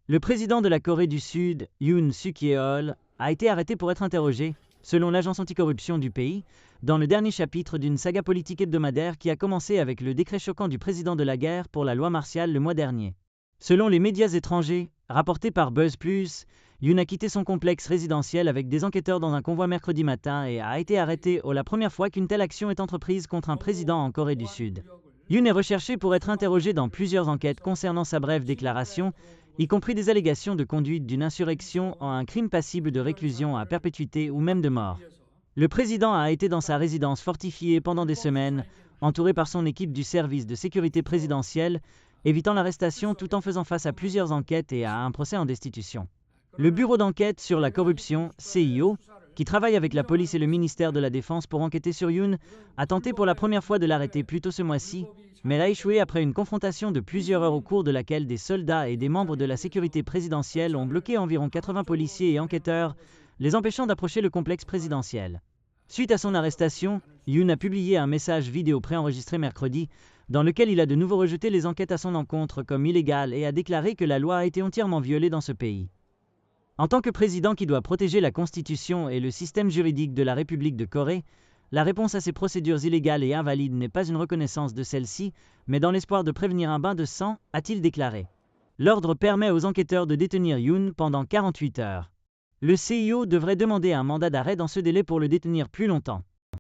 Le président de la Corée du Sud, Yoon Suk-yeol, a été arrêté pour être interrogé, selon l'agence anticorruption du pays, dans le dernier chapitre d'une saga politique hebdomadaire qui a commencé avec le décret choquant du président de la guerre pour la loi martiale le mois dernier. Selon les médias étrangers, rapportés par Buzz Plus, Yoon a quitté son complexe résidentiel avec des enquêteurs dans un convoi mercredi matin et a été arrêté la première fois qu'une telle action est entreprise contre un président en Corée du Sud. Yoon est recherché pour être interrogé dans plusieurs enquêtes concernant sa brève déclaration, y compris des allégations de conduite d'une insurrection en un crime passible de réclusion à perpétuité ou même de mort. Le président a été dans sa résidence fortifiée pendant des semaines, entouré par son équipe du service de sécurité présidentielle, évitant l'arrestation tout en faisant face à plusieurs enquêtes et à un procès en destitution. Le bureau d'enquête sur la corruption, CIO, qui travaille avec la police et le ministère de la Défense pour enquêter sur Yoon, a tenté pour la première fois de l'arrêter plus tôt ce mois-ci, mais a échoué après une confrontation de plusieurs heures au cours de laquelle des soldats et des membres de la sécurité présidentielle ont bloqué environ 80 policiers et enquêteurs, les empêchant d'approcher le complexe présidentiel. Suite à son arrestation, Yoon a publié un message vidéo préenregistré mercredi, dans lequel il a de nouveau rejeté les enquêtes à son encontre comme illégales et a déclaré que la loi a été entièrement violée dans ce pays. En tant que président qui doit protéger la Constitution et le système juridique de la République de Corée, la réponse à ces procédures illégales et invalides n'est pas une reconnaissance de celles-ci, mais dans l'espoir de prévenir un bain de sang, a-t-il déclaré. L'ordre permet aux enquêteurs de détenir Yoon pendant 48 heures. Le CIO devrait demander un mandat d'arrêt dans ce délai pour le détenir plus longtemps.